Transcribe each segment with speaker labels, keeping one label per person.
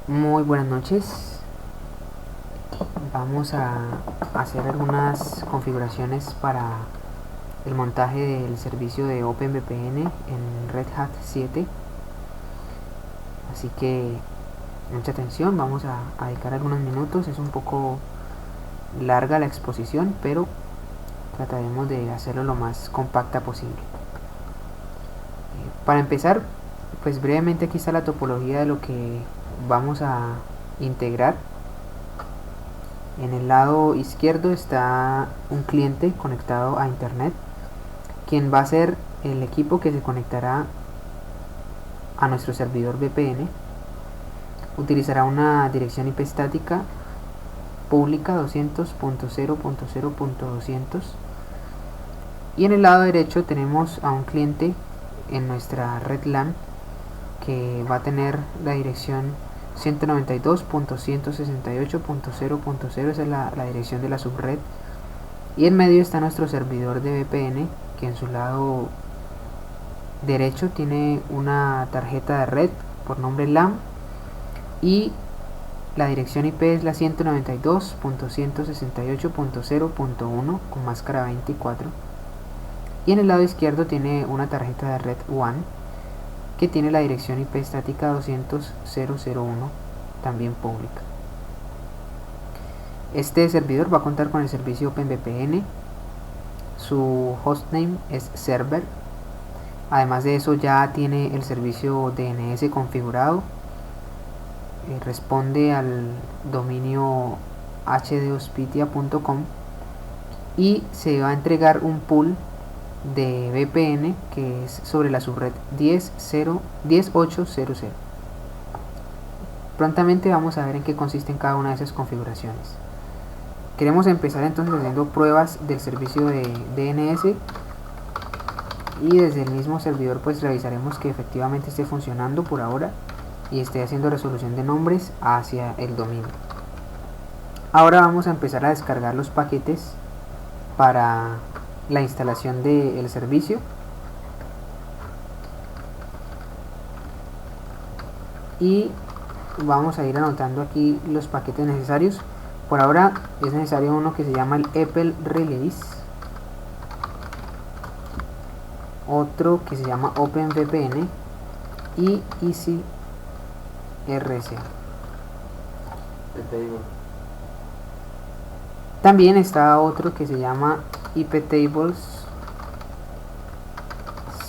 Speaker 1: Muy buenas noches. Vamos a hacer algunas configuraciones para el montaje del servicio de OpenVPN en Red Hat 7. Así que mucha atención, vamos a dedicar algunos minutos. Es un poco larga la exposición, pero trataremos de hacerlo lo más compacta posible. Para empezar, pues brevemente aquí está la topología de lo que vamos a integrar. En el lado izquierdo está un cliente conectado a internet, quien va a ser el equipo que se conectará a nuestro servidor VPN. Utilizará una dirección IP estática pública 200.0.0.200, y en el lado derecho tenemos a un cliente en nuestra red LAN que va a tener la dirección 192.168.0.0, esa es la dirección de la subred, y en medio está nuestro servidor de VPN, que en su lado derecho tiene una tarjeta de red por nombre LAN y la dirección IP es la 192.168.0.1 con máscara 24, y en el lado izquierdo tiene una tarjeta de red WAN que tiene la dirección IP estática 200.0.0.1 también pública. Este servidor va a contar con el servicio OpenVPN, su hostname es server. Además de eso ya tiene el servicio DNS configurado, responde al dominio hdhospitia.com y se va a entregar un pool de VPN que es sobre la subred 10.800. Prontamente vamos a ver en qué consisten cada una de esas configuraciones. Queremos empezar entonces haciendo pruebas del servicio de DNS, y desde el mismo servidor pues revisaremos que efectivamente esté funcionando por ahora y esté haciendo resolución de nombres hacia el dominio. Ahora vamos a empezar a descargar los paquetes para la instalación del servicio, y vamos a ir anotando aquí los paquetes necesarios. Por ahora es necesario uno que se llama el EPEL Release, otro que se llama OpenVPN y Easy RCA. También está otro que se llama iptables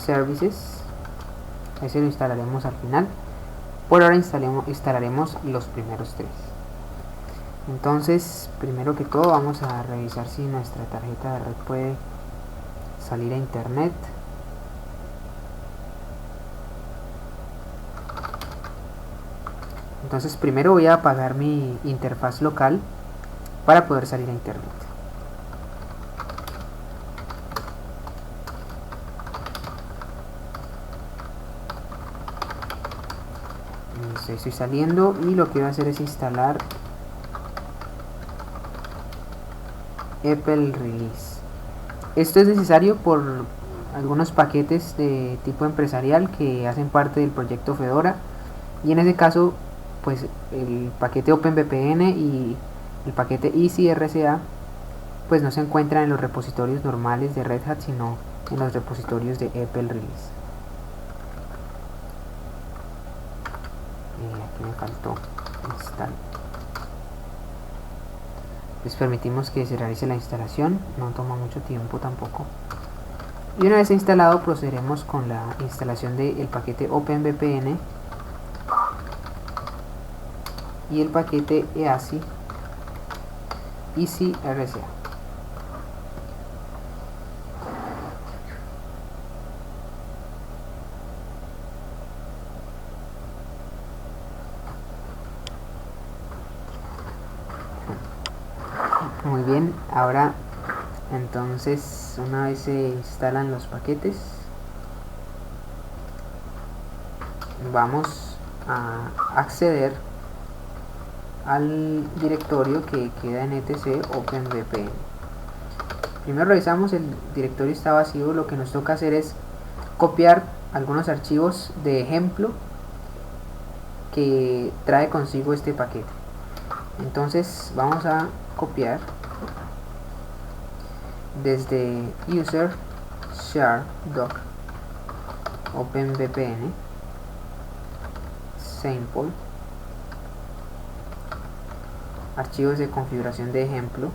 Speaker 1: services, ese lo instalaremos al final. Por ahora instalaremos los primeros tres. Entonces, primero que todo vamos a revisar si nuestra tarjeta de red puede salir a internet. Entonces primero voy a apagar mi interfaz local para poder salir a internet. Estoy saliendo y lo que voy a hacer es instalar EPEL Release. Esto es necesario por algunos paquetes de tipo empresarial que hacen parte del proyecto Fedora, y en ese caso pues el paquete OpenVPN y el paquete Easy RCA pues no se encuentran en los repositorios normales de Red Hat, sino en los repositorios de EPEL Release. Aquí me faltó instalar. Les permitimos que se realice la instalación, no toma mucho tiempo tampoco. Y una vez instalado procederemos con la instalación del paquete OpenVPN y el paquete Easy RCA. Muy bien, ahora entonces una vez se instalan los paquetes vamos a acceder al directorio que queda en etc OpenVPN. Primero revisamos el directorio está vacío. Lo que nos toca hacer es copiar algunos archivos de ejemplo que trae consigo este paquete. Entonces vamos a copiar desde user share doc openvpn sample archivos de configuración de ejemplo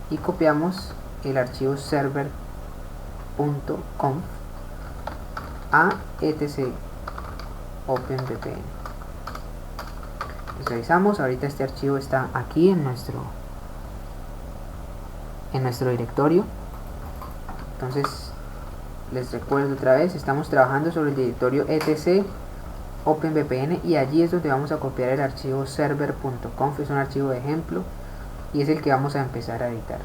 Speaker 1: y copiamos el archivo server.conf a etc openvpn. Visualizamos, ahorita este archivo está aquí en nuestro directorio. Entonces les recuerdo otra vez, estamos trabajando sobre el directorio etc openvpn y allí es donde vamos a copiar el archivo server.conf, es un archivo de ejemplo y es el que vamos a empezar a editar.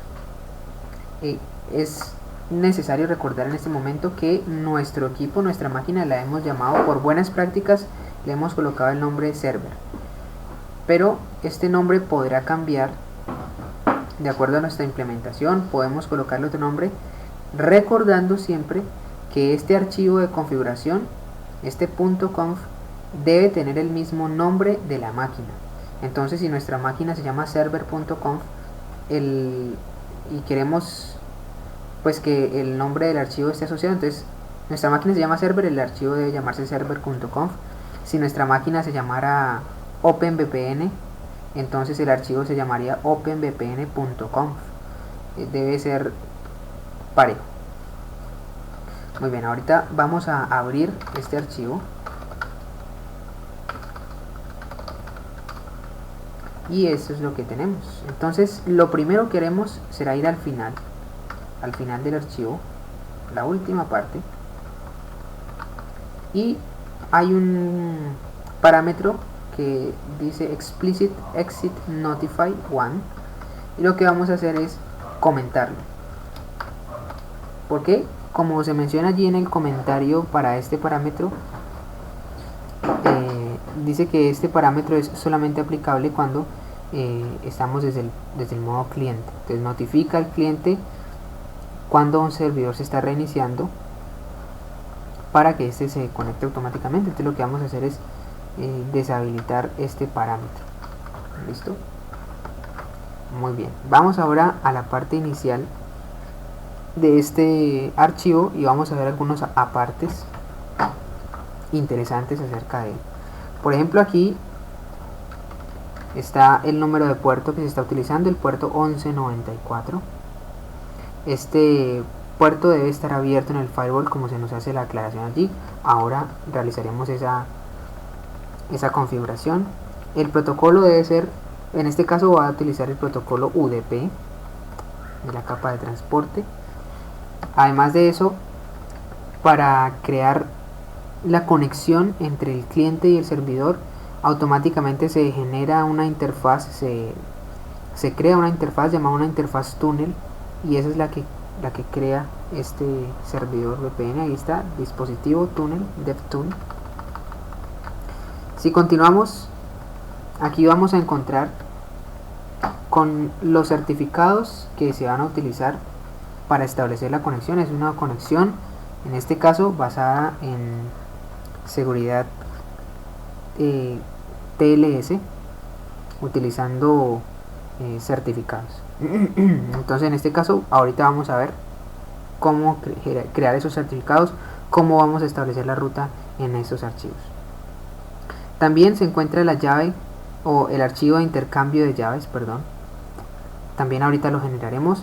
Speaker 1: Es necesario recordar en este momento que nuestro equipo, nuestra máquina, la hemos llamado, por buenas prácticas le hemos colocado el nombre server, pero este nombre podrá cambiar de acuerdo a nuestra implementación. Podemos colocarle otro nombre, recordando siempre que este archivo de configuración, este .conf, debe tener el mismo nombre de la máquina. Entonces, si nuestra máquina se llama server.conf y queremos pues que el nombre del archivo esté asociado, entonces nuestra máquina se llama server, el archivo debe llamarse server.conf. Si nuestra máquina se llamara openvpn, entonces el archivo se llamaría openvpn.conf. Debe ser parejo. Muy bien, ahorita vamos a abrir este archivo y eso es lo que tenemos. Entonces lo primero que haremos será ir al final del archivo, la última parte, y hay un parámetro que dice explicit exit notify one y lo que vamos a hacer es comentarlo, porque como se menciona allí en el comentario para este parámetro, dice que este parámetro es solamente aplicable cuando estamos desde el modo cliente. Entonces notifica al cliente cuando un servidor se está reiniciando para que este se conecte automáticamente. Entonces lo que vamos a hacer es deshabilitar este parámetro. ¿Listo? Muy bien, vamos ahora a la parte inicial de este archivo y vamos a ver algunos apartes interesantes acerca de él. Por ejemplo, aquí está el número de puerto que se está utilizando, el puerto 1194. Este puerto debe estar abierto en el firewall, como se nos hace la aclaración allí. Ahora realizaremos esa configuración. El protocolo debe ser, en este caso va a utilizar el protocolo UDP de la capa de transporte. Además de eso, para crear la conexión entre el cliente y el servidor, automáticamente se genera una interfaz, se crea una interfaz llamada una interfaz túnel, y esa es la que crea este servidor VPN. Ahí está, dispositivo túnel, DevTool. Si continuamos, aquí vamos a encontrar con los certificados que se van a utilizar para establecer la conexión. Es una conexión, en este caso, basada en seguridad TLS, utilizando certificados. Entonces en este caso ahorita vamos a ver cómo crear esos certificados, cómo vamos a establecer la ruta en estos archivos. También se encuentra la llave o el archivo de intercambio de llaves, perdón. También ahorita lo generaremos,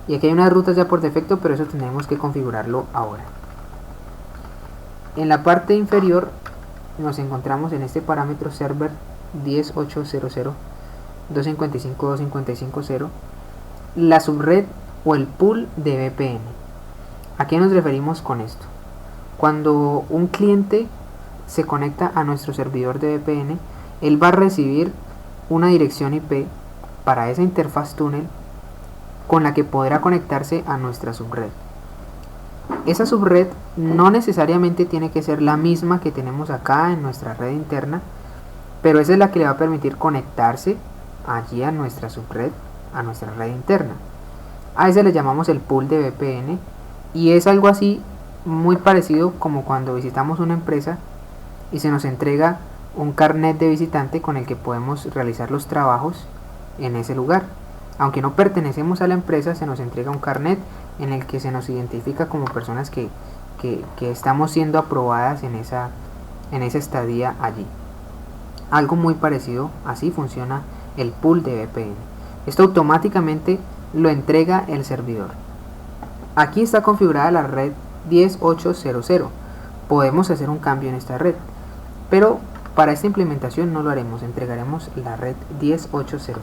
Speaker 1: y aquí hay unas rutas ya por defecto, pero eso tenemos que configurarlo ahora. En la parte inferior nos encontramos en este parámetro server 10.800.255.255.0 la subred o el pool de VPN. ¿A qué nos referimos con esto? Cuando un cliente se conecta a nuestro servidor de VPN, él va a recibir una dirección IP para esa interfaz túnel con la que podrá conectarse a nuestra subred. Esa subred no necesariamente tiene que ser la misma que tenemos acá en nuestra red interna, pero esa es la que le va a permitir conectarse allí a nuestra subred, a nuestra red interna. A ese le llamamos el pool de VPN, y es algo así muy parecido como cuando visitamos una empresa y se nos entrega un carnet de visitante con el que podemos realizar los trabajos en ese lugar. Aunque no pertenecemos a la empresa, se nos entrega un carnet en el que se nos identifica como personas que estamos siendo aprobadas en esa estadía allí. Algo muy parecido, así funciona el pool de VPN. Esto automáticamente lo entrega el servidor. Aquí está configurada la red 10.8.0.0. Podemos hacer un cambio en esta red, pero para esta implementación no lo haremos, entregaremos la red 10.8.0.0.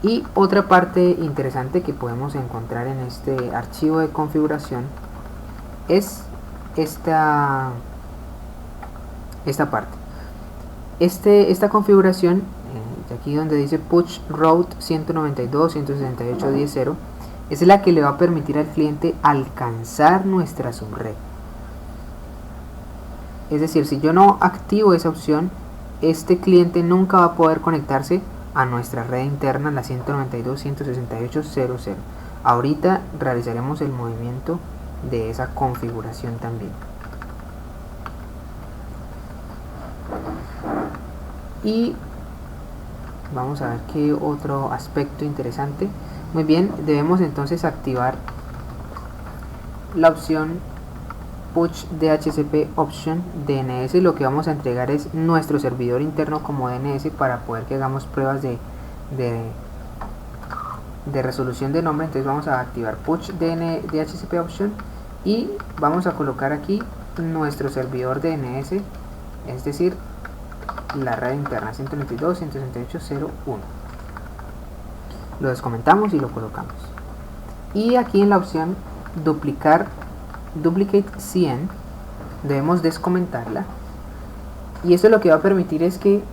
Speaker 1: Y otra parte interesante que podemos encontrar en este archivo de configuración es esta parte. Esta configuración, aquí donde dice push route 192.168.10.0, es la que le va a permitir al cliente alcanzar nuestra subred. Es decir, si yo no activo esa opción, este cliente nunca va a poder conectarse a nuestra red interna, la 192.168.0.0. Ahorita realizaremos el movimiento de esa configuración también. Y vamos a ver qué otro aspecto interesante. Muy bien, debemos entonces activar la opción push DHCP option DNS. Lo que vamos a entregar es nuestro servidor interno como DNS para poder que hagamos pruebas de resolución de nombre. Entonces vamos a activar push DHCP option y vamos a colocar aquí nuestro servidor DNS, es decir, la red interna 192.168.0.1. Lo descomentamos y lo colocamos. Y aquí en la opción duplicate CN debemos descomentarla, y esto lo que va a permitir es que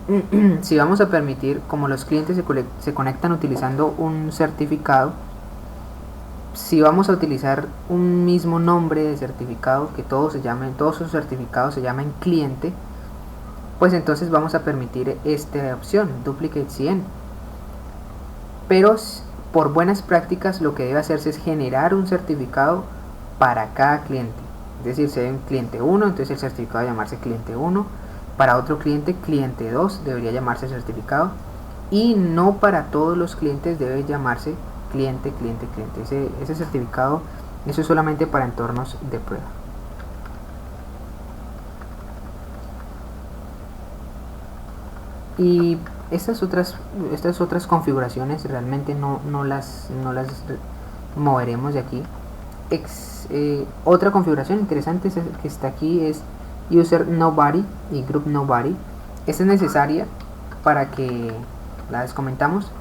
Speaker 1: si vamos a permitir, como los clientes se conectan utilizando un certificado, si vamos a utilizar un mismo nombre de certificado, que todos sus certificados se llamen cliente, pues entonces vamos a permitir esta opción duplicate CN. Pero por buenas prácticas lo que debe hacerse es generar un certificado para cada cliente. Es decir, si hay un cliente 1, entonces el certificado debe llamarse cliente 1. Para otro cliente, cliente 2, debería llamarse certificado. Y no para todos los clientes debe llamarse cliente. Ese certificado, eso es solamente para entornos de prueba. Y estas otras configuraciones realmente no las moveremos de aquí. Otra configuración interesante que está aquí es user nobody y group nobody. Esta es necesaria para que la descomentamos,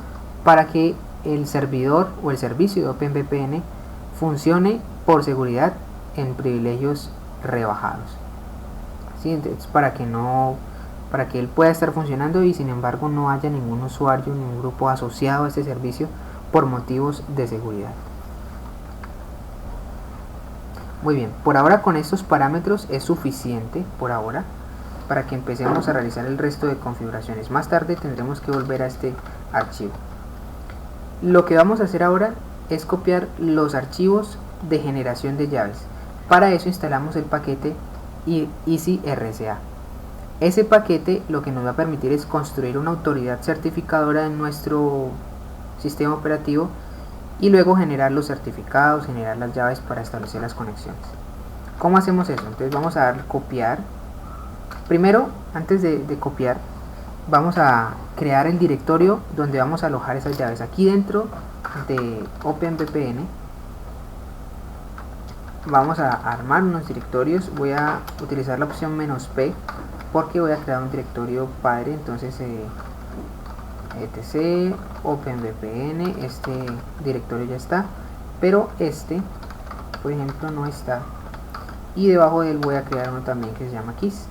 Speaker 1: para que el servidor o el servicio de OpenVPN funcione por seguridad en privilegios rebajados. ¿Sí? Entonces, para que él pueda estar funcionando y sin embargo no haya ningún usuario, ningún grupo asociado a este servicio por motivos de seguridad. Muy bien, por ahora con estos parámetros es suficiente por ahora para que empecemos a realizar el resto de configuraciones. Más tarde tendremos que volver a este archivo. Lo que vamos a hacer ahora es copiar los archivos de generación de llaves. Para eso instalamos el paquete EasyRCA. Ese paquete lo que nos va a permitir es construir una autoridad certificadora en nuestro sistema operativo y luego generar los certificados, generar las llaves para establecer las conexiones. ¿Cómo hacemos eso? Entonces vamos a dar copiar. Primero, antes de copiar, vamos a crear el directorio donde vamos a alojar esas llaves. Aquí dentro de OpenVPN vamos a armar unos directorios. Voy a utilizar la opción "-p" porque voy a crear un directorio padre. Entonces etc OpenVPN, este directorio ya está, pero este por ejemplo no está, y debajo de él voy a crear uno también que se llama keys.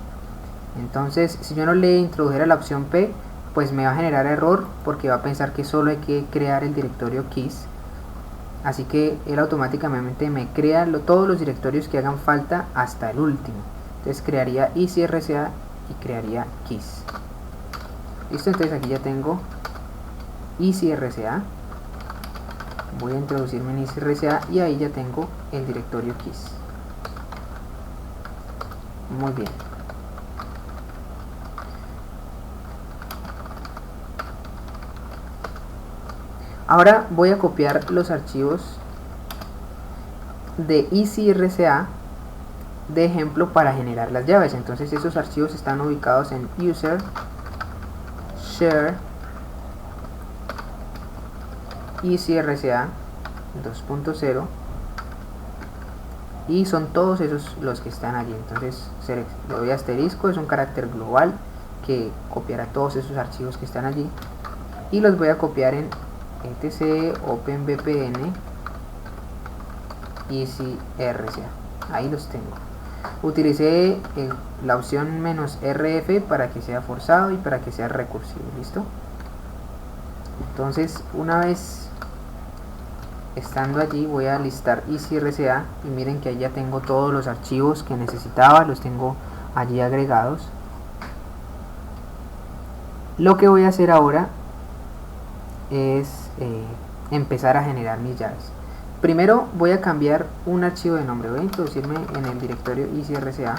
Speaker 1: Entonces si yo no le introdujera la opción P, pues me va a generar error porque va a pensar que solo hay que crear el directorio keys, así que él automáticamente me crea todos los directorios que hagan falta hasta el último. Entonces crearía EasyRCA y crearía keys. Listo, entonces aquí ya tengo EasyRCA. Voy a introducirme en EasyRCA y ahí ya tengo el directorio keys. Muy bien. Ahora voy a copiar los archivos de EasyRCA de ejemplo para generar las llaves. Entonces esos archivos están ubicados en user share EasyRCA 2.0 y son todos esos los que están allí. Entonces le doy a asterisco, es un carácter global que copiará todos esos archivos que están allí y los voy a copiar en etc openvpn EasyRCA. Ahí los tengo. Utilicé la opción "-rf" para que sea forzado y para que sea recursivo. ¿Listo? Entonces, una vez estando allí, voy a listar EasyRCA y miren que ahí ya tengo todos los archivos que necesitaba, los tengo allí agregados. Lo que voy a hacer ahora es empezar a generar mis llaves. Primero voy a cambiar un archivo de nombre, voy a introducirme en el directorio EasyRCA.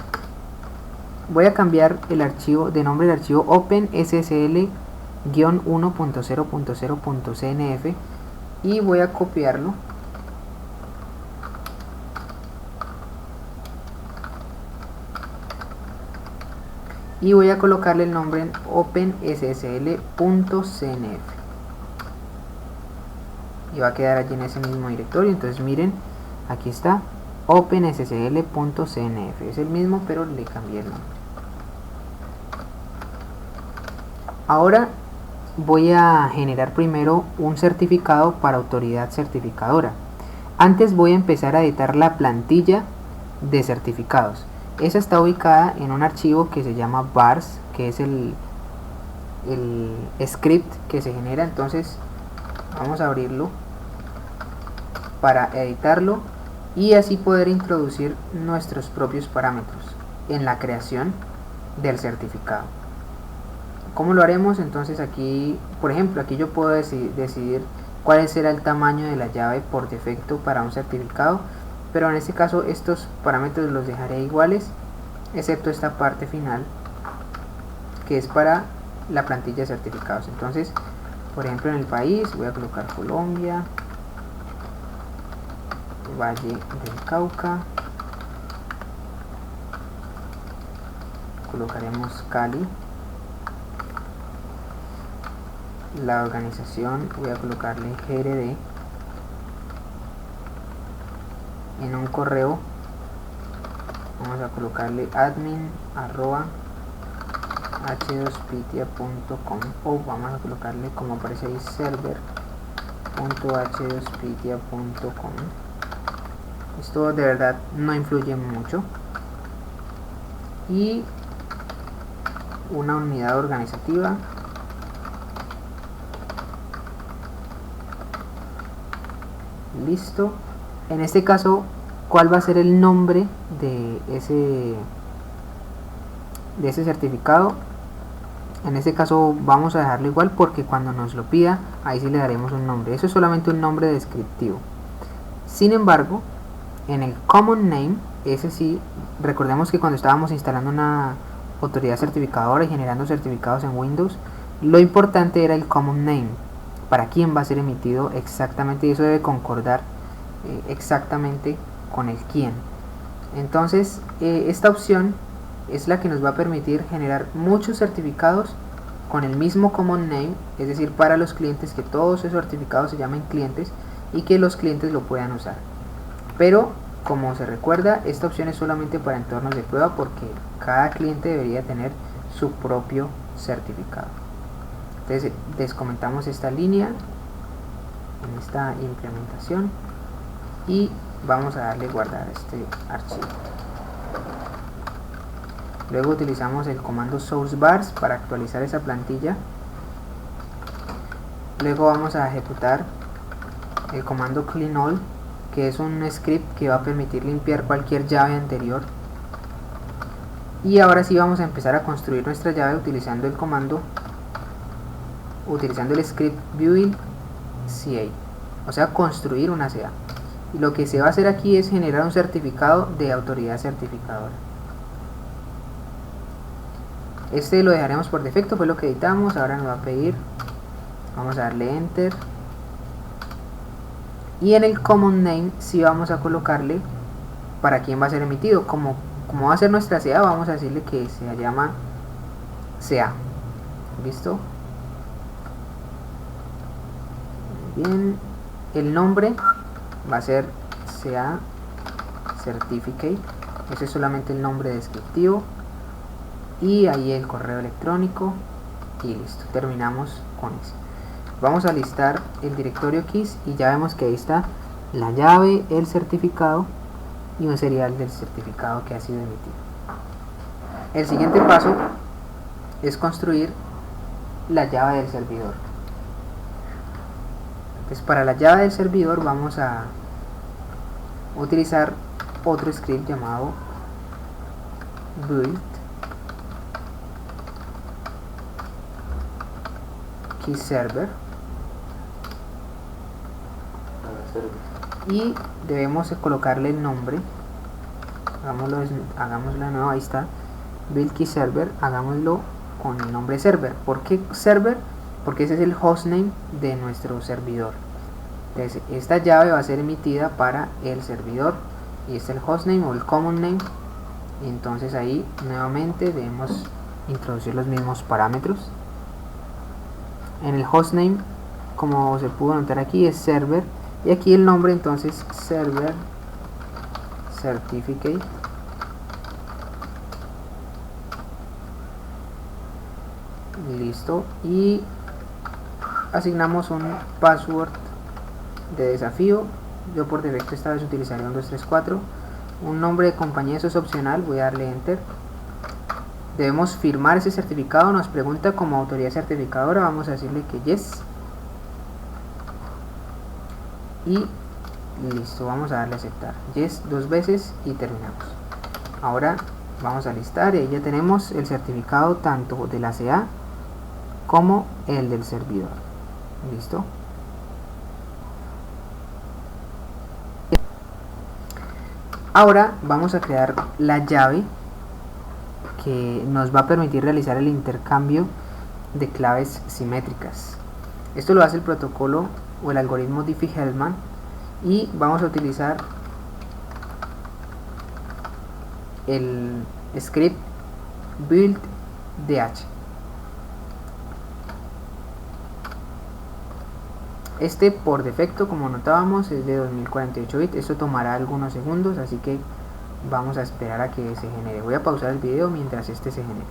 Speaker 1: Voy a cambiar el archivo de nombre del archivo OpenSSL-1.0.0.cnf y voy a copiarlo y voy a colocarle el nombre en OpenSSL.cnf y va a quedar allí en ese mismo directorio. Entonces miren, aquí está OpenSSL.cnf, es el mismo pero le cambié el nombre. Ahora voy a generar primero un certificado para autoridad certificadora. Antes voy a empezar a editar la plantilla de certificados. Esa está ubicada en un archivo que se llama vars, que es el script que se genera. Entonces vamos a abrirlo para editarlo y así poder introducir nuestros propios parámetros en la creación del certificado. ¿Cómo lo haremos? Entonces aquí, por ejemplo, aquí yo puedo decidir cuál será el tamaño de la llave por defecto para un certificado, pero en este caso estos parámetros los dejaré iguales, excepto esta parte final que es para la plantilla de certificados. Entonces, por ejemplo, en el país voy a colocar Colombia, Valle del Cauca, colocaremos Cali. La organización voy a colocarle GRD. En un correo vamos a colocarle admin@h2pitia.com o vamos a colocarle, como aparece ahí, server.h2pitia.com. Esto de verdad no influye mucho. Y una unidad organizativa. Listo. En este caso, ¿cuál va a ser el nombre de ese certificado? En este caso vamos a dejarlo igual porque cuando nos lo pida, ahí sí le daremos un nombre. Eso es solamente un nombre descriptivo. Sin embargo, en el common name, ese sí, recordemos que cuando estábamos instalando una autoridad certificadora y generando certificados en Windows, lo importante era el common name, para quién va a ser emitido exactamente, y eso debe concordar exactamente con el quién. Entonces esta opción es la que nos va a permitir generar muchos certificados con el mismo common name, es decir, para los clientes, que todos esos certificados se llamen clientes y que los clientes lo puedan usar. Pero como se recuerda, esta opción es solamente para entornos de prueba porque cada cliente debería tener su propio certificado. Entonces descomentamos esta línea en esta implementación y vamos a darle guardar este archivo. Luego utilizamos el comando source_vars para actualizar esa plantilla. Luego vamos a ejecutar el comando cleanall, que es un script que va a permitir limpiar cualquier llave anterior. Y ahora sí vamos a empezar a construir nuestra llave utilizando el script build CA, o sea, construir una CA. Y lo que se va a hacer aquí es generar un certificado de autoridad certificadora. Este lo dejaremos por defecto, fue lo que editamos. Ahora nos va a pedir, vamos a darle enter Y en el common name sí vamos a colocarle para quién va a ser emitido. Como va a ser nuestra CA, vamos a decirle que se llama CA. ¿Listo? Bien, el nombre va a ser CA Certificate. Ese es solamente el nombre descriptivo. Y ahí el correo electrónico. Y listo, terminamos con eso. Vamos a listar el directorio keys y ya vemos que ahí está la llave, el certificado y un serial del certificado que ha sido emitido. El siguiente paso es construir la llave del servidor. Entonces, para la llave del servidor vamos a utilizar otro script llamado build key server, y debemos colocarle el nombre. Hagámoslo de nuevo. Ahí está, build key server, hagámoslo con el nombre server. ¿Por qué server? Porque ese es el hostname de nuestro servidor. Entonces esta llave va a ser emitida para el servidor y este es el hostname o el common name. Y entonces ahí nuevamente debemos introducir los mismos parámetros. En el hostname, como se pudo notar aquí, es server, y aquí el nombre entonces server certificate. Listo, y asignamos un password de desafío. Yo por defecto esta vez utilizaré un 234. Un nombre de compañía, eso es opcional, voy a darle enter. Debemos firmar ese certificado, nos pregunta como autoridad certificadora, vamos a decirle que yes. Y listo, vamos a darle a aceptar. Yes 2 veces y terminamos. Ahora vamos a listar y ahí ya tenemos el certificado tanto de la CA como el del servidor. Listo. Ahora vamos a crear la llave que nos va a permitir realizar el intercambio de claves simétricas. Esto lo hace el protocolo o el algoritmo Diffie-Hellman y vamos a utilizar el script build DH. Este por defecto, como notábamos, es de 2048 bits. Esto tomará algunos segundos, así que vamos a esperar a que se genere. Voy a pausar el video mientras este se genere.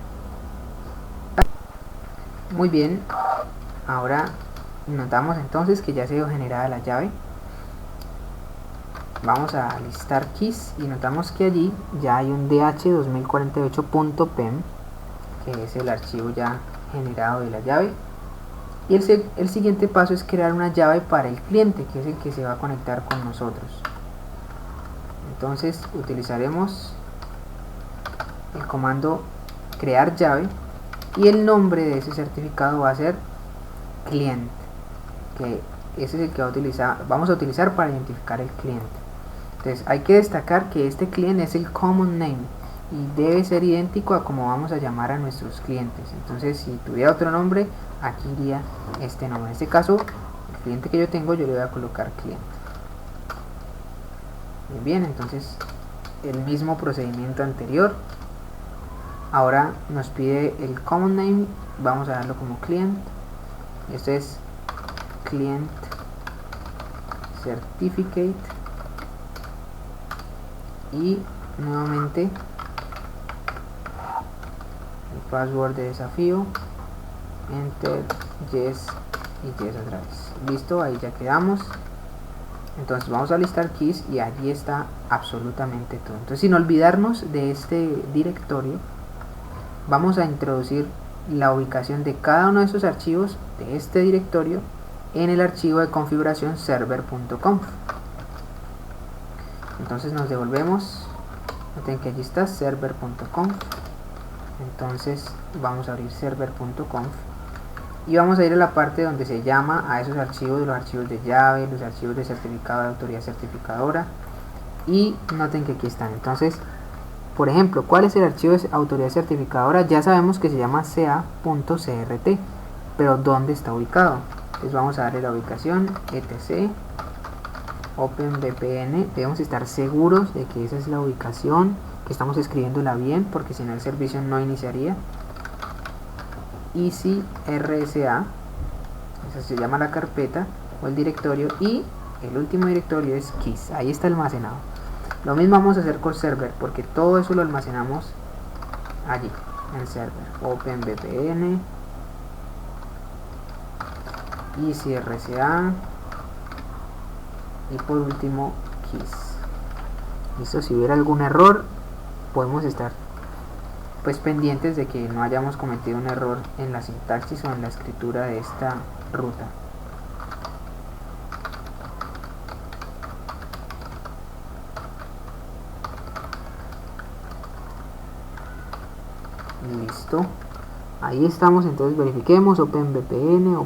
Speaker 1: Muy bien, ahora notamos entonces que ya se dio generada la llave. Vamos a listar keys y notamos que allí ya hay un dh2048.pem, que es el archivo ya generado de la llave. Y el siguiente paso es crear una llave para el cliente, que es el que se va a conectar con nosotros. Entonces utilizaremos el comando crear llave y el nombre de ese certificado va a ser client, que ese es el que vamos a utilizar para identificar el cliente. Entonces hay que destacar que este cliente es el common name y debe ser idéntico a como vamos a llamar a nuestros clientes. Entonces si tuviera otro nombre, aquí iría este nombre. En este caso, el cliente que yo tengo, yo le voy a colocar cliente. Muy bien, entonces el mismo procedimiento anterior. Ahora nos pide el common name, vamos a darlo como client. Esto es client certificate y nuevamente el password de desafío, enter, yes y yes otra vez. Listo, ahí ya quedamos. Entonces vamos a listar keys y allí está absolutamente todo. Entonces, sin olvidarnos de este directorio, vamos a introducir la ubicación de cada uno de esos archivos de este directorio en el archivo de configuración server.conf. Entonces nos devolvemos, noten que allí está server.conf. entonces vamos a abrir server.conf y vamos a ir a la parte donde se llama a esos archivos, los archivos de llave, los archivos de certificado de autoridad certificadora, y noten que aquí están. Entonces, por ejemplo, ¿cuál es el archivo de autoridad certificadora? Ya sabemos que se llama ca.crt, pero ¿dónde está ubicado? Entonces vamos a darle la ubicación etc OpenVPN, debemos estar seguros de que esa es la ubicación, que estamos escribiéndola bien, porque si no el servicio no iniciaría. EasyRSA, esa se llama la carpeta o el directorio, y el último directorio es keys, ahí está almacenado. Lo mismo vamos a hacer con server, porque todo eso lo almacenamos allí en server. OpenVPN, EasyRSA y por último keys. Listo, si hubiera algún error podemos estar pues pendientes de que no hayamos cometido un error en la sintaxis o en la escritura de esta ruta. Listo, ahí estamos. Entonces verifiquemos OpenVPN,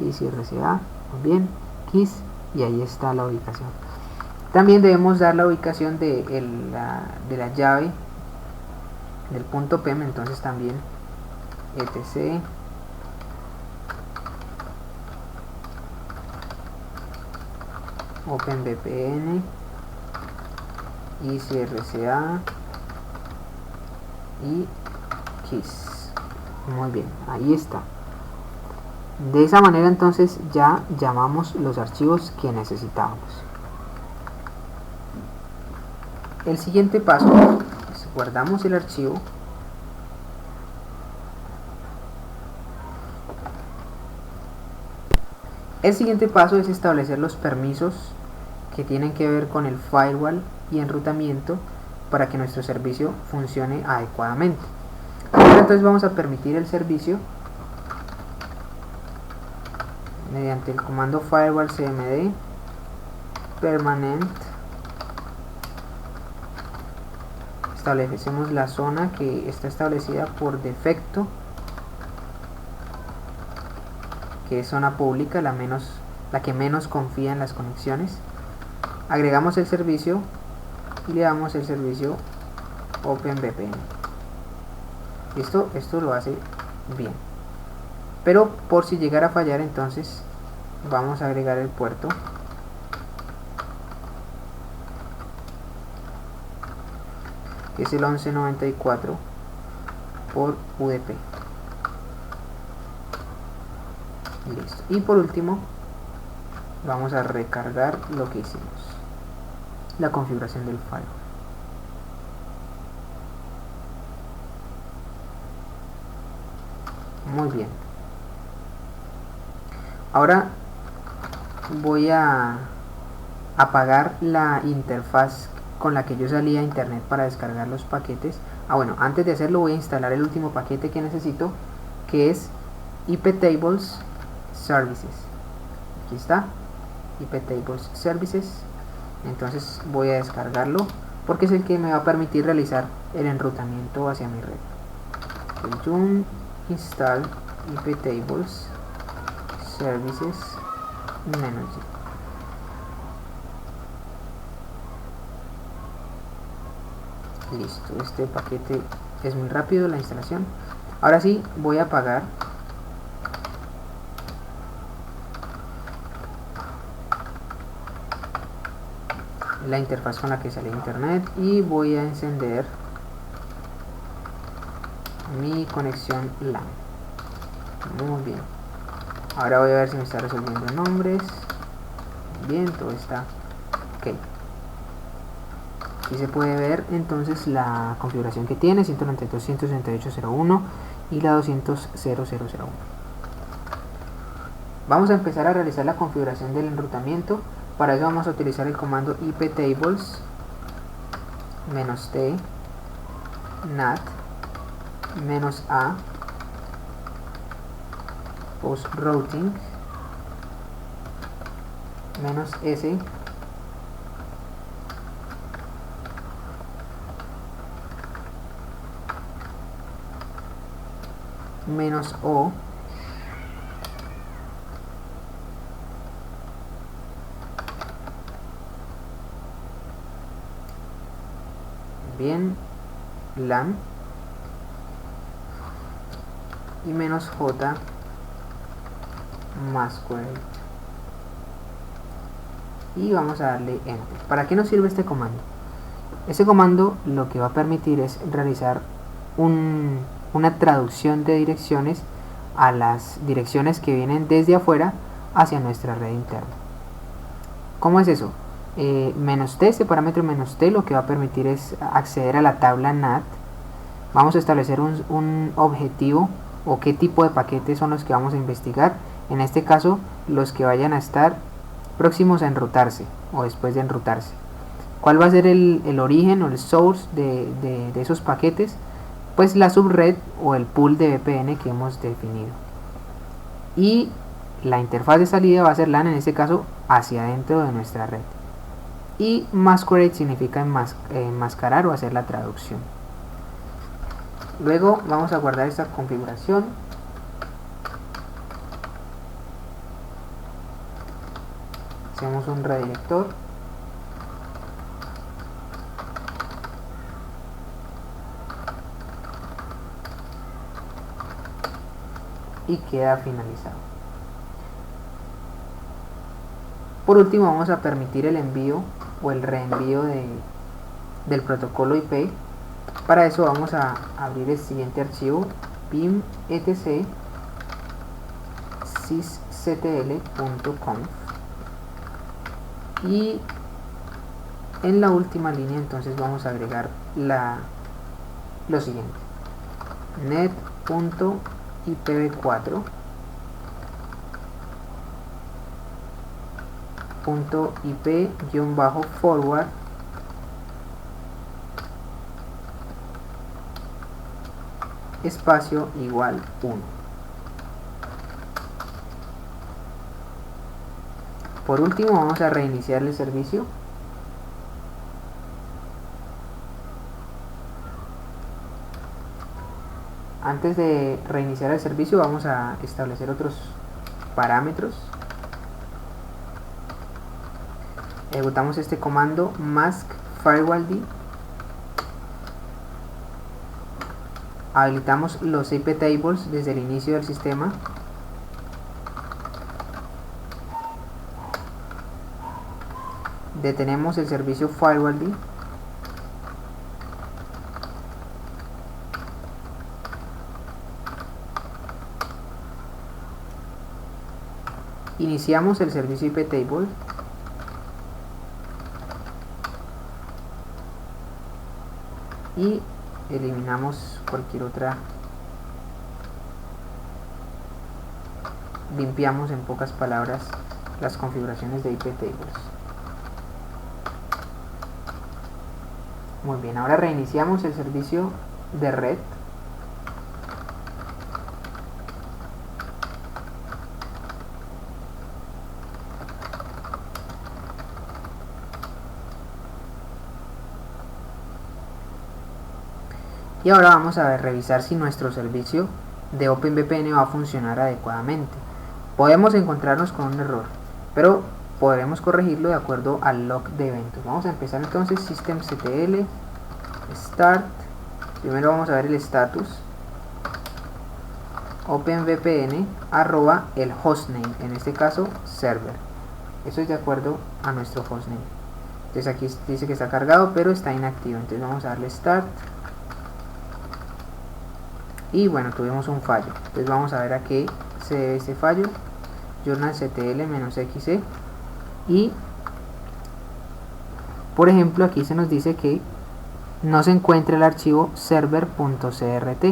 Speaker 1: EasyRSA, muy bien, keys, y ahí está la ubicación. También debemos dar la ubicación de la llave del punto PEM, entonces también etc OpenVPN, EasyRSA y keys. Muy bien, ahí está. De esa manera entonces ya llamamos los archivos que necesitábamos. El siguiente paso es guardamos el archivo. El siguiente paso es establecer los permisos que tienen que ver con el firewall y enrutamiento para que nuestro servicio funcione adecuadamente. Ahora entonces vamos a permitir el servicio mediante el comando firewall cmd permanent. Establecemos la zona que está establecida por defecto, que es zona pública, la que menos confía en las conexiones. Agregamos el servicio y le damos el servicio OpenVPN. Esto lo hace bien, pero por si llegara a fallar, entonces vamos a agregar el puerto que es el 1194 por UDP. Listo. Y por último vamos a recargar lo que hicimos, la configuración del firewall. Muy bien. Ahora voy a apagar la interfaz con la que yo salía a internet para descargar los paquetes. Bueno, antes de hacerlo voy a instalar el último paquete que necesito, que es iptables services. Aquí está, iptables services. Entonces voy a descargarlo porque es el que me va a permitir realizar el enrutamiento hacia mi red. Yum install iptables services -g. Listo, este paquete es muy rápido la instalación. Ahora sí voy a apagar la interfaz con la que salí a internet y voy a encender mi conexión LAN. Muy bien. Ahora voy a ver si me está resolviendo nombres. Bien, todo está ok. Aquí se puede ver entonces la configuración que tiene, 192.168.0.1 y la 200.0.0.1. Vamos a empezar a realizar la configuración del enrutamiento. Para eso vamos a utilizar el comando iptables -t nat -a postrouting -s -o bien LAN y -j masquerade. y vamos a darle enter. ¿Para qué nos sirve este comando? Este comando lo que va a permitir es realizar una traducción de direcciones a las direcciones que vienen desde afuera hacia nuestra red interna. ¿Cómo es eso? -t, este parámetro -t lo que va a permitir es acceder a la tabla NAT. Vamos a establecer un objetivo o qué tipo de paquetes son los que vamos a investigar. En este caso, los que vayan a estar próximos a enrutarse o después de enrutarse. ¿Cuál va a ser el origen o el source de esos paquetes? Pues la subred o el pool de VPN que hemos definido. Y la interfaz de salida va a ser LAN, en este caso hacia adentro de nuestra red. Y masquerade significa enmascarar o hacer la traducción. Luego vamos a guardar esta configuración. Hacemos un redirector. Y queda finalizado. Por último vamos a permitir el envío o el reenvío del protocolo IP. Para eso vamos a abrir el siguiente archivo, pim etc sysctl.conf, y en la última línea entonces vamos a agregar lo siguiente: net.ipv4.ip-forward espacio igual 1. Por último vamos a reiniciar el servicio. Antes de reiniciar el servicio vamos a establecer otros parámetros. Ejecutamos este comando mask firewalld. Habilitamos los IP tables desde el inicio del sistema. Detenemos el servicio firewalld. Iniciamos el servicio IP table. Y eliminamos cualquier otra. Limpiamos, en pocas palabras, las configuraciones de IP tables. Muy bien, ahora reiniciamos el servicio de red. Y ahora vamos a revisar si nuestro servicio de OpenVPN va a funcionar adecuadamente. Podemos encontrarnos con un error, pero podremos corregirlo de acuerdo al log de eventos. Vamos a empezar entonces systemctl start. Primero vamos a ver el status OpenVPN arroba el hostname, en este caso server. Eso es de acuerdo a nuestro hostname. Entonces aquí dice que está cargado pero está inactivo, entonces vamos a darle start. Y bueno, tuvimos un fallo. Entonces vamos a ver a qué se debe este fallo. journalctl-exe. Y por ejemplo aquí se nos dice que no se encuentra el archivo server.crt.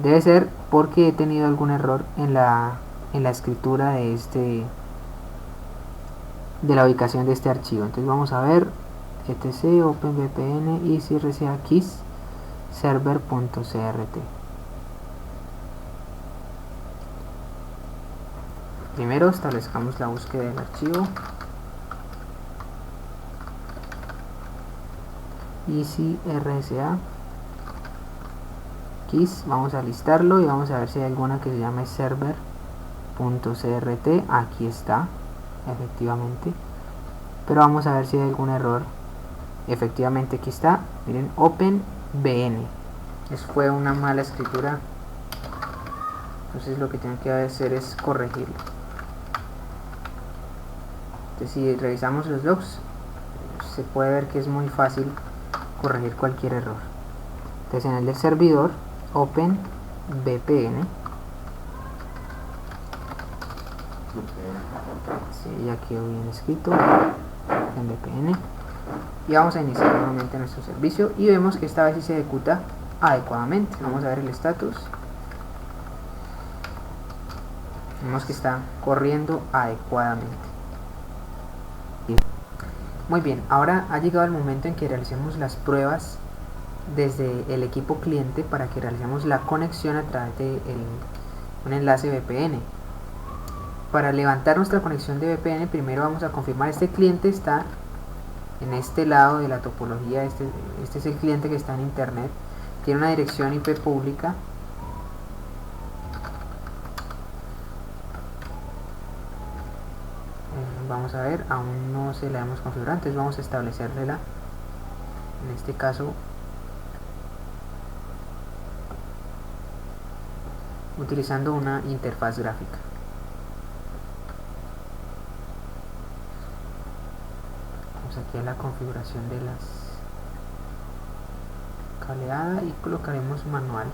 Speaker 1: Debe ser porque he tenido algún error en la escritura de la ubicación de este archivo. Entonces vamos a ver etc openvpn y crca keys server.crt. Primero establezcamos la búsqueda del archivo. easy rca keys, vamos a listarlo y vamos a ver si hay alguna que se llame server.crt. Aquí está, efectivamente, pero vamos a ver si hay algún error. Efectivamente aquí está, miren, openvn. Eso fue una mala escritura, entonces lo que tengo que hacer es corregirlo. Entonces, si revisamos los logs, se puede ver que es muy fácil corregir cualquier error. Entonces, en el del servidor, OpenVPN, sí, ya quedó bien escrito, OpenVPN, y vamos a iniciar nuevamente nuestro servicio y vemos que esta vez sí se ejecuta adecuadamente. Vamos a ver el status. Vemos que está corriendo adecuadamente. Muy bien, ahora ha llegado el momento en que realicemos las pruebas desde el equipo cliente para que realicemos la conexión a través de un enlace VPN. Para levantar nuestra conexión de VPN, primero vamos a confirmar este cliente está en este lado de la topología. Este es el cliente que está en internet, tiene una dirección IP pública. Vamos a ver, aún no se la hemos configurado, entonces vamos a establecerla, en este caso utilizando una interfaz gráfica. Vamos aquí a la configuración de las cableada y colocaremos manual.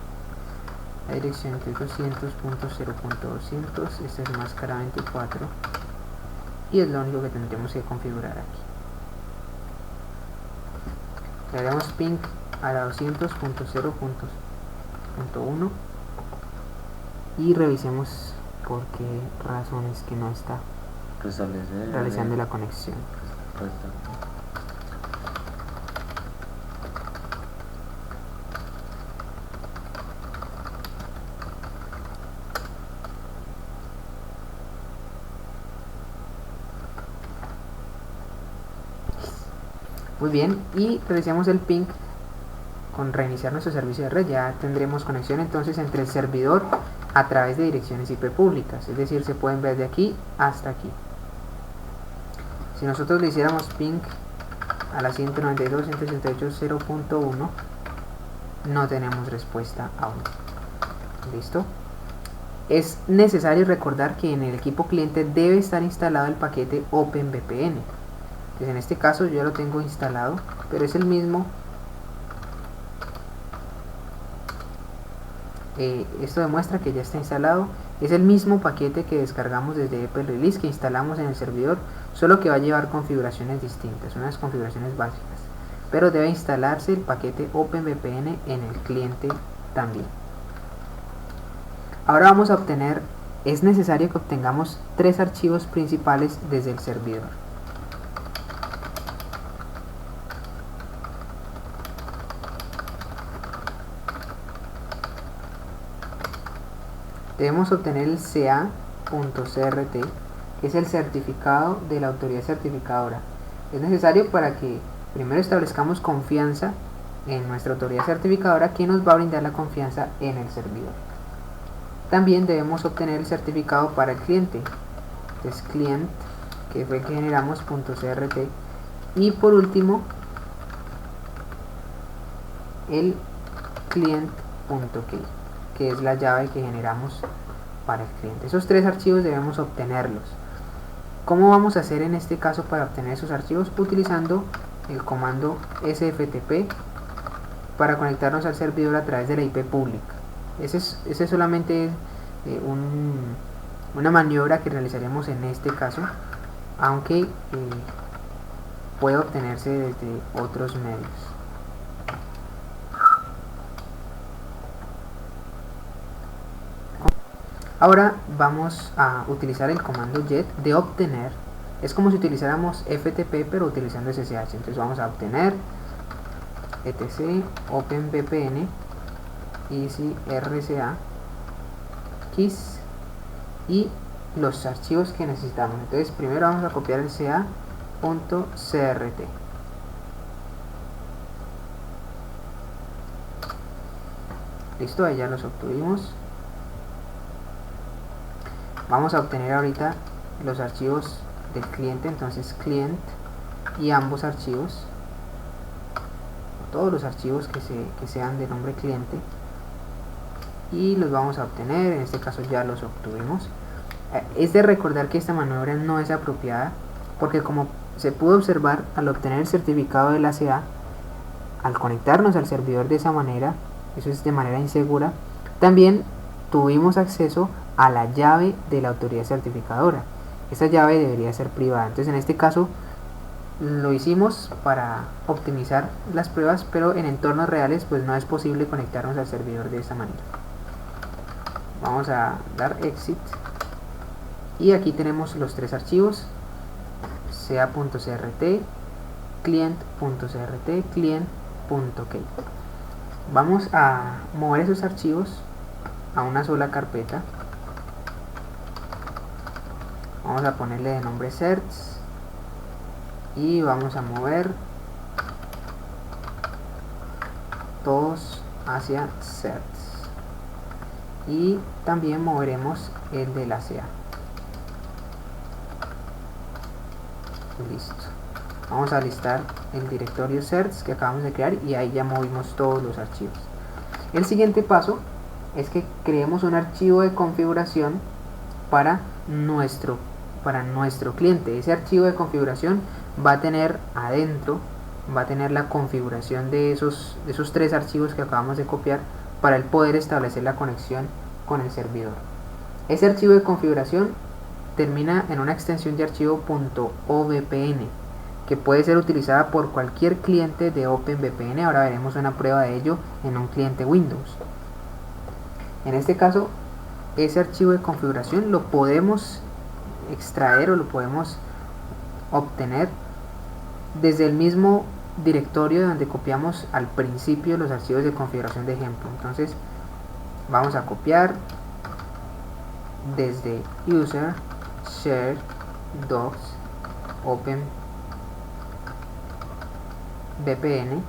Speaker 1: La dirección es 200.0.200, esta es máscara 24 y es lo único que tendremos que configurar aquí. Le daremos ping a la 200.0.1 y revisemos por qué razones que no está realizando la conexión. Muy bien, y realizamos el ping con reiniciar nuestro servicio de red. Ya tendremos conexión entonces entre el servidor a través de direcciones IP públicas, es decir, se pueden ver de aquí hasta aquí. Si nosotros le hiciéramos ping a la 192.168.0.1, no tenemos respuesta aún. ¿Listo? Es necesario recordar que en el equipo cliente debe estar instalado el paquete OpenVPN. Pues en este caso yo lo tengo instalado, pero es el mismo. Esto demuestra que ya está instalado. Es el mismo paquete que descargamos desde Apple Release, que instalamos en el servidor, solo que va a llevar configuraciones distintas, unas configuraciones básicas, pero debe instalarse el paquete OpenVPN en el cliente también. Ahora vamos a obtener, es necesario que obtengamos 3 archivos principales desde el servidor. Debemos obtener el CA.crt, que es el certificado de la autoridad certificadora. Es necesario para que primero establezcamos confianza en nuestra autoridad certificadora, que nos va a brindar la confianza en el servidor. También debemos obtener el certificado para el cliente, que es client, que fue el que generamos, .crt, y por último el client.key, que es la llave que generamos para el cliente. Esos 3 archivos debemos obtenerlos. ¿Cómo vamos a hacer en este caso para obtener esos archivos? Utilizando el comando sftp para conectarnos al servidor a través de la IP pública. Ese es solamente una maniobra que realizaremos en este caso, aunque puede obtenerse desde otros medios. Ahora vamos a utilizar el comando get de obtener. Es como si utilizáramos FTP pero utilizando SSH. Entonces vamos a obtener etc OpenVPN easy RCA keys y los archivos que necesitamos. Entonces primero vamos a copiar el ca.crt. Listo, ahí ya los obtuvimos. Vamos a obtener ahorita los archivos del cliente, entonces client y ambos archivos, todos los archivos que sean de nombre cliente, y los vamos a obtener. En este caso ya los obtuvimos. Es de recordar que esta maniobra no es apropiada porque como se pudo observar, al obtener el certificado de la CA, al conectarnos al servidor de esa manera, eso es de manera insegura, también tuvimos acceso a la llave de la autoridad certificadora. Esa llave debería ser privada. Entonces en este caso lo hicimos para optimizar las pruebas, pero en entornos reales pues no es posible conectarnos al servidor de esta manera. Vamos a dar exit y aquí tenemos los tres archivos: ca.crt, client.crt, client.key. Vamos a mover esos archivos a una sola carpeta. Vamos a ponerle de nombre certs y vamos a mover todos hacia certs, y también moveremos el de la CA. Listo. Vamos a listar el directorio certs que acabamos de crear y ahí ya movimos todos los archivos. El siguiente paso es que creemos un archivo de configuración para nuestro cliente. Ese archivo de configuración va a tener adentro, va a tener la configuración de esos tres archivos que acabamos de copiar para el poder establecer la conexión con el servidor. Ese archivo de configuración termina en una extensión de archivo .ovpn que puede ser utilizada por cualquier cliente de OpenVPN. Ahora veremos una prueba de ello en un cliente Windows. En este caso, ese archivo de configuración lo podemos extraer o lo podemos obtener desde el mismo directorio donde copiamos al principio los archivos de configuración de ejemplo. Entonces vamos a copiar desde user share docs open VPN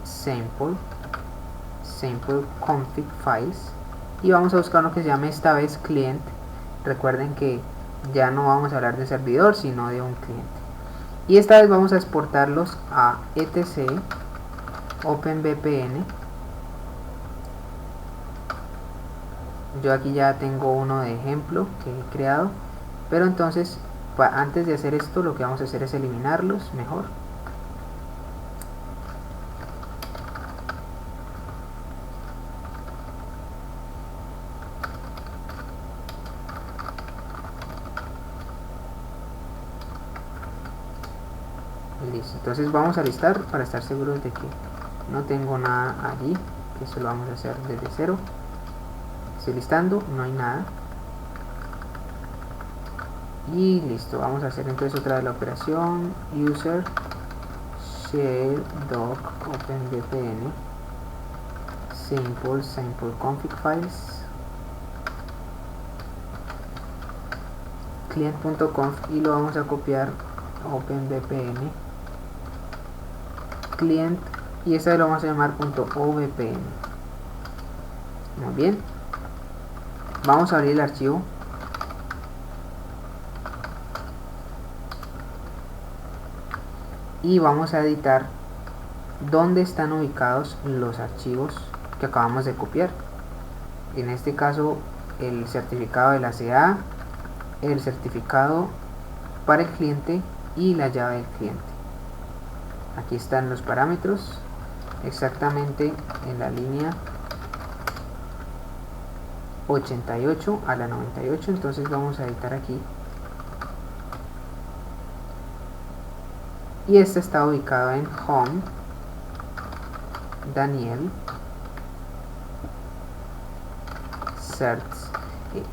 Speaker 1: sample config files y vamos a buscar uno que se llame esta vez client. Recuerden que ya no vamos a hablar de servidor sino de un cliente, y esta vez vamos a exportarlos a etc OpenVPN. Yo aquí ya tengo uno de ejemplo que he creado, pero entonces antes de hacer esto lo que vamos a hacer es eliminarlos mejor. Listo, entonces vamos a listar para estar seguros de que no tengo nada allí, que eso lo vamos a hacer desde cero. Estoy listando, no hay nada. Y listo, vamos a hacer entonces otra vez la operación user share doc openvpn sample config files client.conf y lo vamos a copiar OpenVPN client y esta lo vamos a llamar .ovpn. Muy bien, vamos a abrir el archivo y vamos a editar dónde están ubicados los archivos que acabamos de copiar. En este caso el certificado de la CA, el certificado para el cliente y la llave del cliente. Aquí están los parámetros exactamente en la línea 88 a la 98, entonces vamos a editar aquí y este está ubicado en home Daniel certs.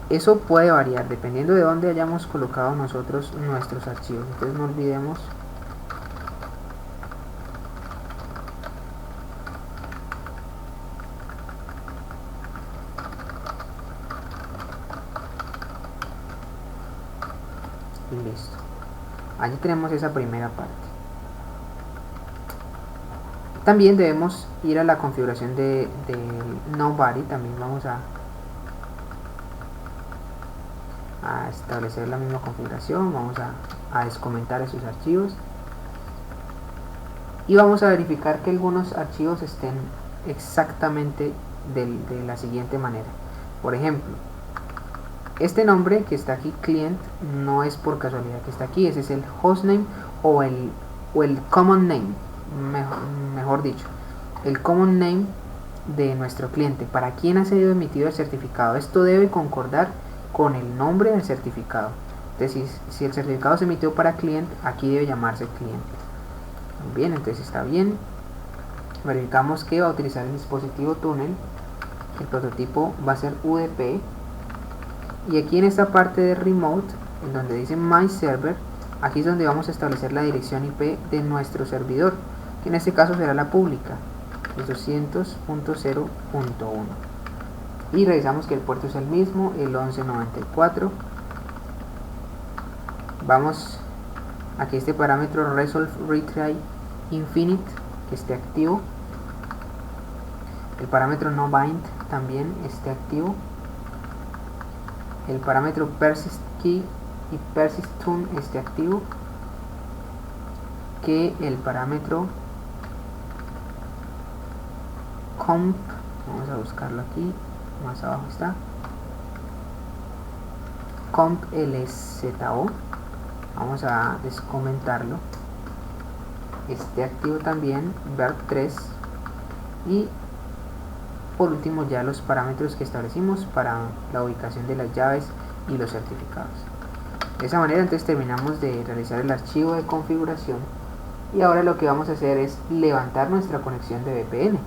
Speaker 1: Eso puede variar dependiendo de dónde hayamos colocado nosotros nuestros archivos, entonces no olvidemos listo. Allí tenemos esa primera parte. También debemos ir a la configuración de nobody. También vamos a establecer la misma configuración. Vamos a descomentar esos archivos y vamos a verificar que algunos archivos estén exactamente de la siguiente manera. Por ejemplo, Este nombre que está aquí, client, no es por casualidad que está aquí. Ese es el hostname o el common name, mejor dicho, el common name de nuestro cliente. ¿Para quién ha sido emitido el certificado? Esto debe concordar con el nombre del certificado. Entonces, si el certificado se emitió para cliente, aquí debe llamarse cliente. Bien, entonces está bien. Verificamos que va a utilizar el dispositivo túnel. El prototipo va a ser UDP. Y aquí en esta parte de remote, en donde dice my server, aquí es donde vamos a establecer la dirección IP de nuestro servidor, que en este caso será la pública, el 200.0.1. Y revisamos que el puerto es el mismo, el 1194. Vamos a que este parámetro resolve retry infinite que esté activo. El parámetro no bind también esté activo. El parámetro persist key y persist tune esté activo. Que el parámetro comp, vamos a buscarlo aquí, más abajo está, comp lzo, vamos a descomentarlo, esté activo también, verb 3. Y por último ya los parámetros que establecimos para la ubicación de las llaves y los certificados. De esa manera entonces terminamos de realizar el archivo de configuración, y ahora lo que vamos a hacer es levantar nuestra conexión de VPN.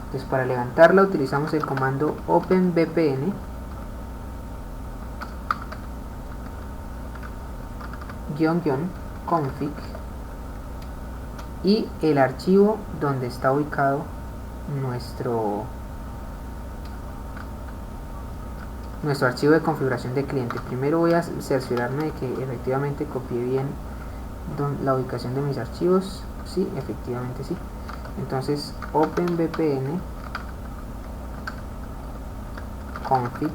Speaker 1: Entonces para levantarla utilizamos el comando openvpn --config y el archivo donde está ubicado nuestro archivo de configuración de cliente. Primero voy a cerciorarme de que efectivamente copié bien la ubicación de mis archivos. Sí, efectivamente sí. Entonces openvpn config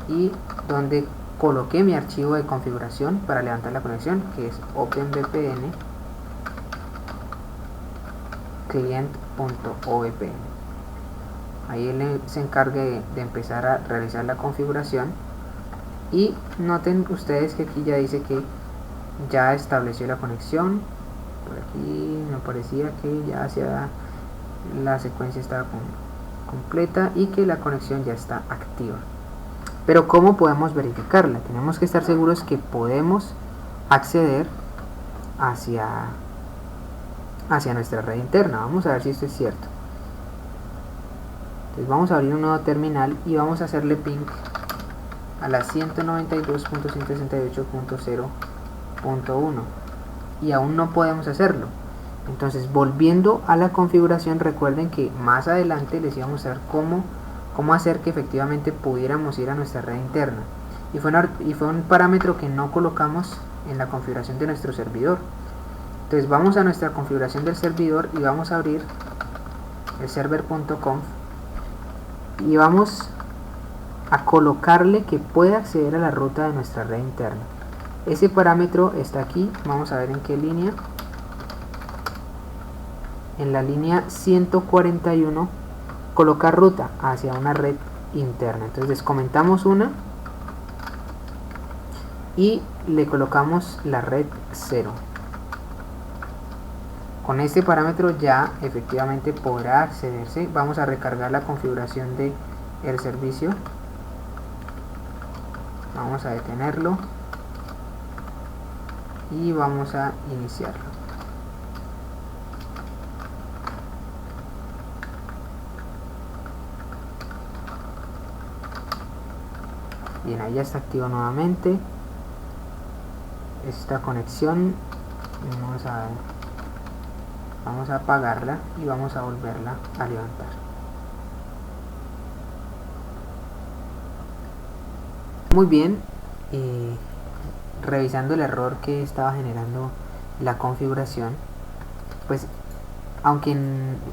Speaker 1: y donde coloqué mi archivo de configuración para levantar la conexión, que es openvpn client.ovpn. Ahí él se encargue de empezar a realizar la configuración, y noten ustedes que aquí ya dice que ya estableció la conexión. Por aquí me parecía que ya hacia la secuencia estaba completa y que la conexión ya está activa. Pero ¿cómo podemos verificarla? Tenemos que estar seguros que podemos acceder hacia nuestra red interna. Vamos a ver si esto es cierto. Entonces vamos a abrir un nuevo terminal y vamos a hacerle ping a la 192.168.0.1 y aún no podemos hacerlo. Entonces, volviendo a la configuración, recuerden que más adelante les iba a mostrar cómo hacer que efectivamente pudiéramos ir a nuestra red interna, y fue un parámetro que no colocamos en la configuración de nuestro servidor. Entonces vamos a nuestra configuración del servidor y vamos a abrir el server.conf y vamos a colocarle que pueda acceder a la ruta de nuestra red interna. Ese parámetro está aquí, vamos a ver en qué línea. En la línea 141, colocar ruta hacia una red interna. Entonces descomentamos una y le colocamos la red 0. Con este parámetro ya efectivamente podrá accederse. Vamos a recargar la configuración del servicio. Vamos a detenerlo y vamos a iniciarlo. Bien, ahí ya está activo nuevamente esta conexión. Vamos a apagarla y vamos a volverla a levantar. Muy bien, revisando el error que estaba generando la configuración, pues aunque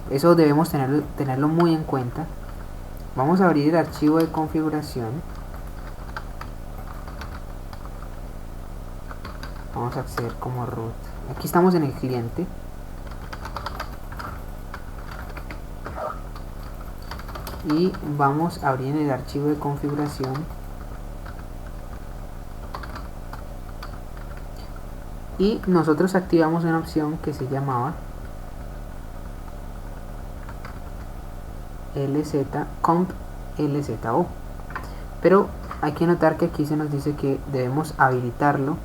Speaker 1: eso debemos tenerlo muy en cuenta, vamos a abrir el archivo de configuración. Vamos a acceder como root. Aquí estamos en el cliente. Y vamos a abrir el archivo de configuración y nosotros activamos una opción que se llamaba comp LZO, pero hay que notar que aquí se nos dice que debemos habilitarlo,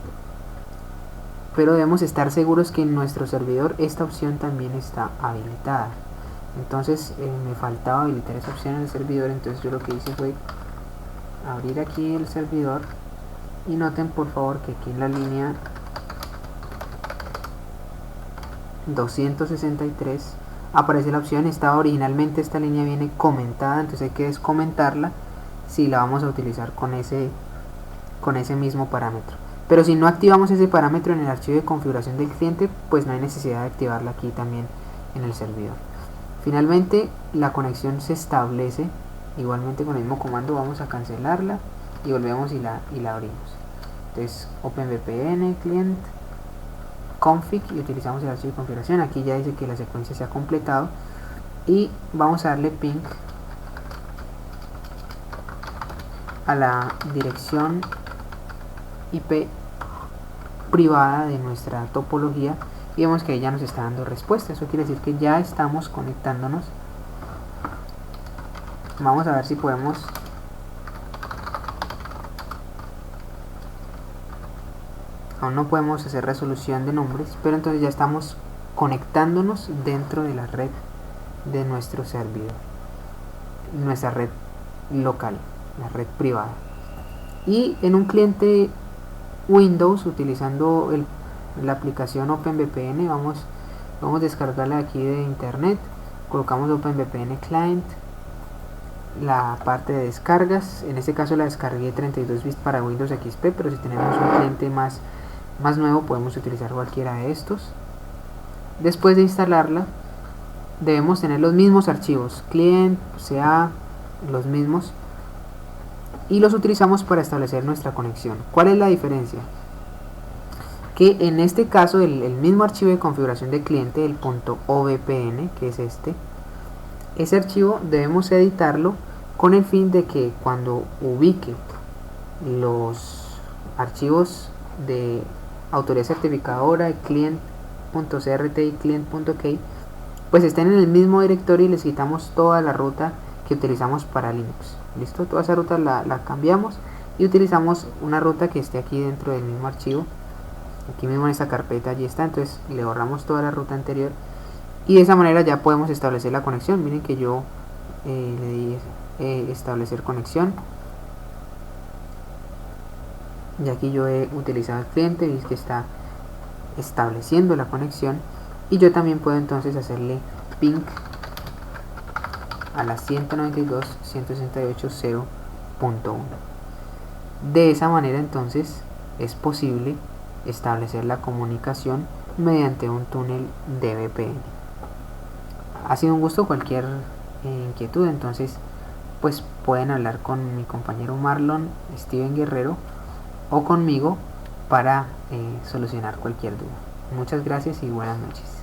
Speaker 1: pero debemos estar seguros que en nuestro servidor esta opción también está habilitada. Entonces me faltaba habilitar esa opción en el servidor, entonces yo lo que hice fue abrir aquí el servidor y noten por favor que aquí en la línea 263 aparece la opción. Originalmente esta línea viene comentada, entonces hay que descomentarla si la vamos a utilizar con ese mismo parámetro. Pero si no activamos ese parámetro en el archivo de configuración del cliente, pues no hay necesidad de activarla aquí también en el servidor. Finalmente la conexión se establece igualmente con el mismo comando. Vamos a cancelarla y volvemos y la abrimos. Entonces OpenVPN client config y utilizamos el archivo de configuración. Aquí ya dice que la secuencia se ha completado y vamos a darle ping a la dirección IP privada de nuestra topología y vemos que ya nos está dando respuesta. Eso quiere decir que ya estamos conectándonos. Vamos a ver si podemos aún no podemos hacer resolución de nombres, pero entonces ya estamos conectándonos dentro de la red de nuestro servidor, nuestra red local, la red privada. Y en un cliente Windows, utilizando la aplicación OpenVPN, vamos a descargarla aquí de internet, colocamos OpenVPN Client, la parte de descargas. En este caso la descargué 32 bits para Windows XP, pero si tenemos un cliente más nuevo podemos utilizar cualquiera de estos. Después de instalarla debemos tener los mismos archivos, client, CA, los mismos, y los utilizamos para establecer nuestra conexión. ¿Cuál es la diferencia? Que en este caso el mismo archivo de configuración de cliente, el .ovpn, que es ese archivo debemos editarlo con el fin de que cuando ubique los archivos de autoridad certificadora, client.crt y client.key, pues estén en el mismo directorio y les quitamos toda la ruta que utilizamos para Linux. Listo, toda esa ruta la cambiamos y utilizamos una ruta que esté aquí dentro del mismo archivo. Aquí mismo en esta carpeta allí está, entonces le borramos toda la ruta anterior y de esa manera ya podemos establecer la conexión. Miren que yo le di establecer conexión y aquí yo he utilizado el cliente y es que está estableciendo la conexión, y yo también puedo entonces hacerle ping a la 192.168.0.1. de esa manera entonces es posible establecer la comunicación mediante un túnel de VPN. Ha sido un gusto. Cualquier inquietud entonces pues pueden hablar con mi compañero Marlon Steven Guerrero o conmigo para solucionar cualquier duda. Muchas gracias y buenas noches.